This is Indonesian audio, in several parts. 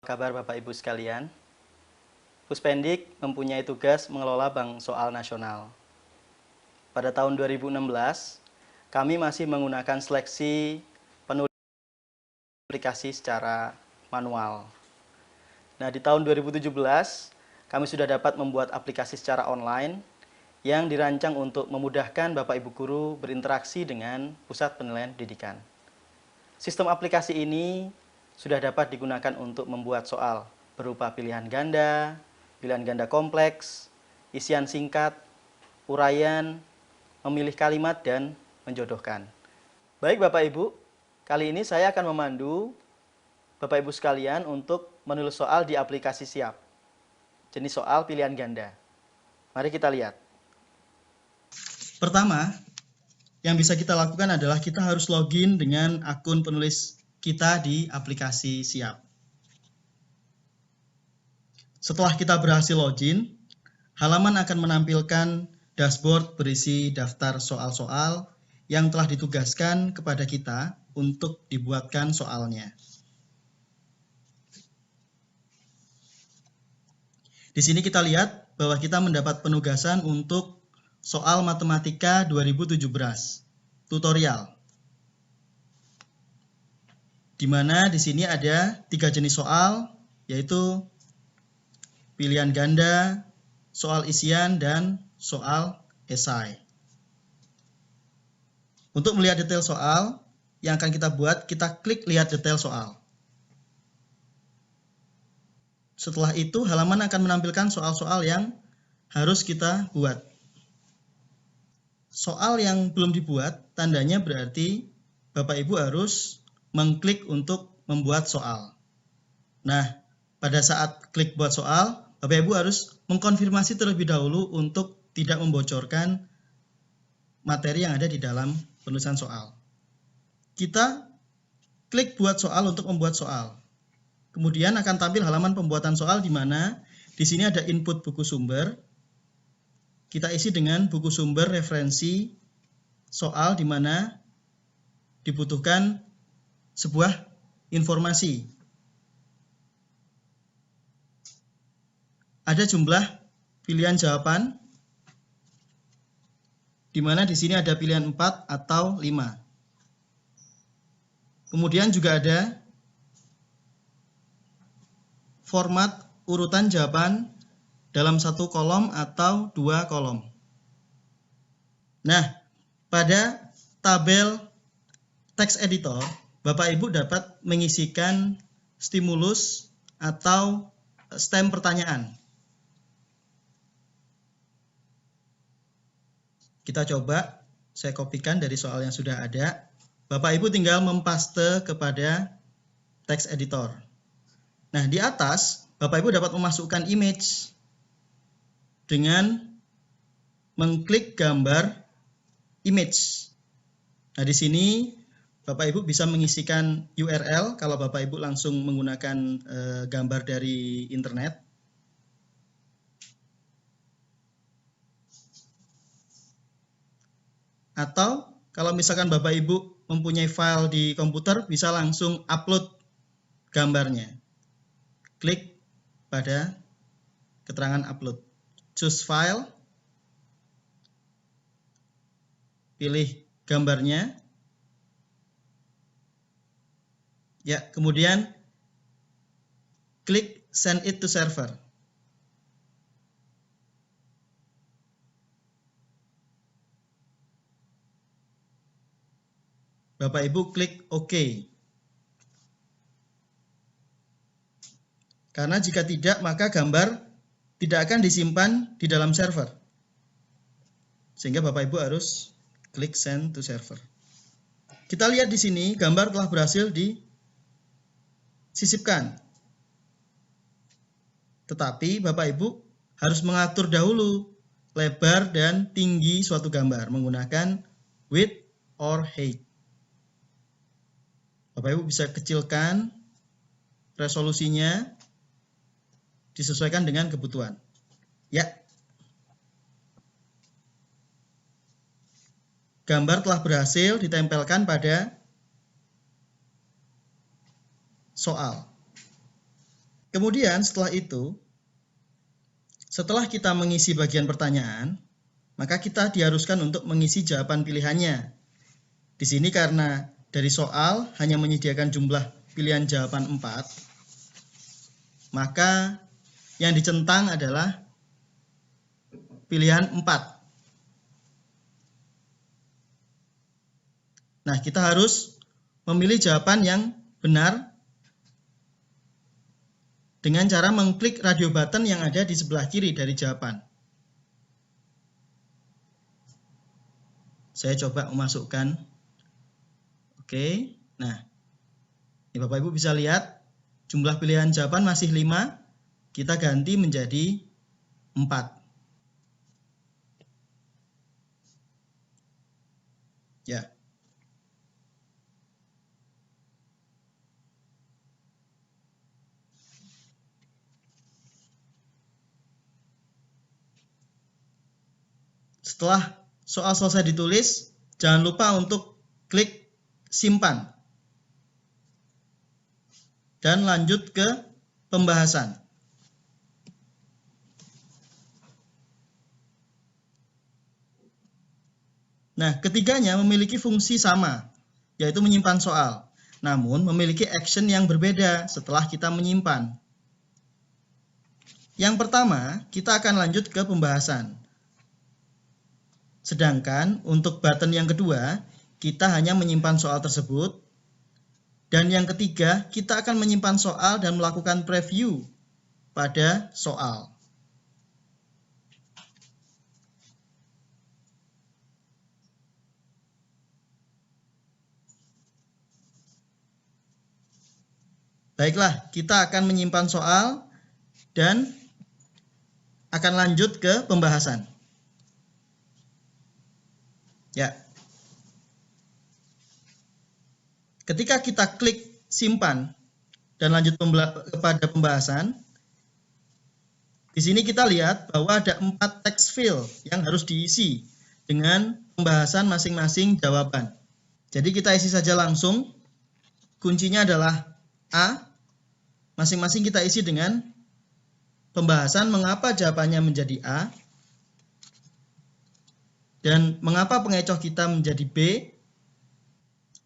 Kabar Bapak Ibu sekalian, Puspendik mempunyai tugas mengelola bank soal nasional. Pada tahun 2016, kami masih menggunakan seleksi penulis aplikasi secara manual. Nah, di tahun 2017, kami sudah dapat membuat aplikasi secara online yang dirancang untuk memudahkan Bapak Ibu guru berinteraksi dengan pusat penilaian pendidikan. Sistem aplikasi ini sudah dapat digunakan untuk membuat soal berupa pilihan ganda kompleks, isian singkat, uraian, memilih kalimat, dan menjodohkan. Baik Bapak Ibu, kali ini saya akan memandu Bapak Ibu sekalian untuk menulis soal di aplikasi Siap. Jenis soal pilihan ganda. Mari kita lihat. Pertama, yang bisa kita lakukan adalah kita harus login dengan akun penulis kita di aplikasi Siap. Setelah kita berhasil login, halaman akan menampilkan dashboard berisi daftar soal-soal yang telah ditugaskan kepada kita untuk dibuatkan soalnya. Di sini kita lihat bahwa kita mendapat penugasan untuk soal matematika 2017 tutorial, di mana di sini ada 3 jenis soal, yaitu pilihan ganda, soal isian, dan soal esai. Untuk melihat detail soal yang akan kita buat, kita klik lihat detail soal. Setelah itu, halaman akan menampilkan soal-soal yang harus kita buat. Soal yang belum dibuat, tandanya berarti Bapak Ibu harus mengklik untuk membuat soal. Nah, pada saat klik buat soal, Bapak Ibu harus mengkonfirmasi terlebih dahulu untuk tidak membocorkan materi yang ada di dalam penulisan soal. Kita klik buat soal untuk membuat soal. Kemudian akan tampil halaman pembuatan soal di mana di sini ada input buku sumber. Kita isi dengan buku sumber referensi soal di mana dibutuhkan sebuah informasi. Ada jumlah pilihan jawaban, di mana di sini ada pilihan 4 atau 5. Kemudian juga ada format urutan jawaban dalam 1 kolom atau 2 kolom. Nah, pada tabel text editor, Bapak Ibu dapat mengisikan stimulus atau stem pertanyaan. Kita coba, saya kopikan dari soal yang sudah ada. Bapak Ibu tinggal mempaste kepada text editor. Nah, di atas Bapak Ibu dapat memasukkan image dengan mengklik gambar image. Nah, di sini Bapak Ibu bisa mengisikan URL kalau Bapak Ibu langsung menggunakan gambar dari internet. Atau kalau misalkan Bapak Ibu mempunyai file di komputer, bisa langsung upload gambarnya. Klik pada keterangan upload. Choose file. Pilih gambarnya. Ya, kemudian klik send it to server. Bapak Ibu klik OK. Karena jika tidak, maka gambar tidak akan disimpan di dalam server. Sehingga Bapak Ibu harus klik send to server. Kita lihat di sini gambar telah berhasil disisipkan. Tetapi Bapak Ibu harus mengatur dahulu lebar dan tinggi suatu gambar menggunakan width or height. Bapak Ibu bisa kecilkan resolusinya disesuaikan dengan kebutuhan. Ya. Gambar telah berhasil ditempelkan pada soal. Kemudian setelah itu, setelah kita mengisi bagian pertanyaan, maka kita diharuskan untuk mengisi jawaban pilihannya. Di sini karena dari soal hanya menyediakan jumlah pilihan jawaban 4, maka yang dicentang adalah pilihan 4. Nah, kita harus memilih jawaban yang benar dengan cara mengklik radio button yang ada di sebelah kiri dari jawaban. Saya coba memasukkan. Oke, nah, ini Bapak Ibu bisa lihat jumlah pilihan jawaban masih 5, kita ganti menjadi 4. Ya. Setelah soal selesai ditulis, jangan lupa untuk klik simpan dan lanjut ke pembahasan. Nah, ketiganya memiliki fungsi sama, yaitu menyimpan soal, namun memiliki action yang berbeda setelah kita menyimpan. Yang pertama, kita akan lanjut ke pembahasan. Sedangkan untuk button yang kedua, kita hanya menyimpan soal tersebut. Dan yang ketiga, kita akan menyimpan soal dan melakukan preview pada soal. Baiklah, kita akan menyimpan soal dan akan lanjut ke pembahasan. Ya. Ketika kita klik simpan dan lanjut kepada pembahasan, di sini kita lihat bahwa ada 4 text field yang harus diisi dengan pembahasan masing-masing jawaban. Jadi kita isi saja langsung. Kuncinya adalah A. Masing-masing kita isi dengan pembahasan mengapa jawabannya menjadi A, dan mengapa pengecoh kita menjadi B,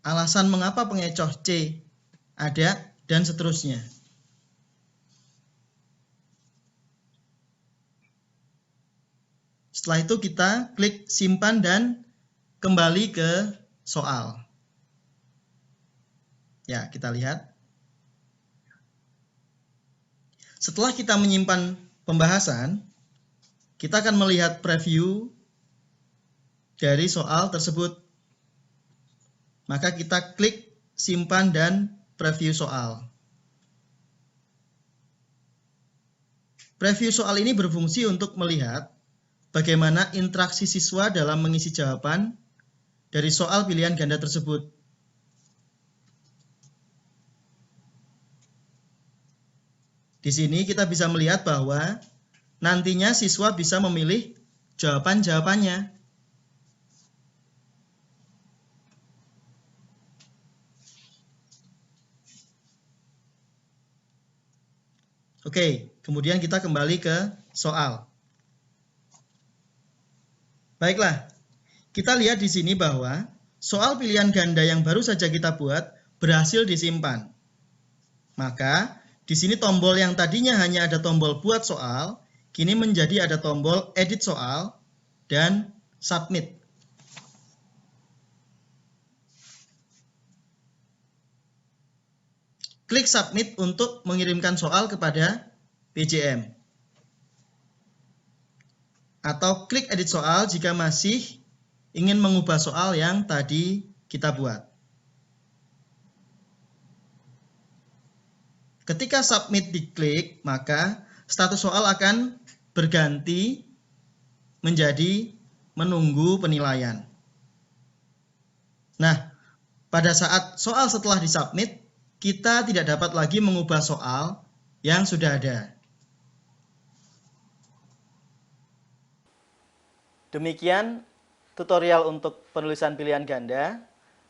alasan mengapa pengecoh C ada, dan seterusnya. Setelah itu kita klik simpan dan kembali ke soal. Ya, kita lihat. Setelah kita menyimpan pembahasan, kita akan melihat preview dari soal tersebut. Maka kita klik simpan dan preview soal. Preview soal ini berfungsi untuk melihat bagaimana interaksi siswa dalam mengisi jawaban dari soal pilihan ganda tersebut. Di sini kita bisa melihat bahwa nantinya siswa bisa memilih jawaban-jawabannya. Oke, kemudian kita kembali ke soal. Baiklah, kita lihat di sini bahwa soal pilihan ganda yang baru saja kita buat berhasil disimpan. Maka di sini tombol yang tadinya hanya ada tombol buat soal, kini menjadi ada tombol edit soal dan submit. Klik submit untuk mengirimkan soal kepada PJM. Atau klik edit soal jika masih ingin mengubah soal yang tadi kita buat. Ketika submit diklik, maka status soal akan berganti menjadi menunggu penilaian. Nah, pada saat soal setelah disubmit, kita tidak dapat lagi mengubah soal yang sudah ada. Demikian tutorial untuk penulisan pilihan ganda.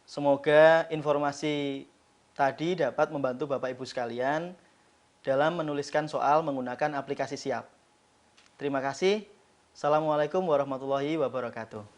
Semoga informasi tadi dapat membantu Bapak Ibu sekalian dalam menuliskan soal menggunakan aplikasi Siap. Terima kasih. Assalamualaikum warahmatullahi wabarakatuh.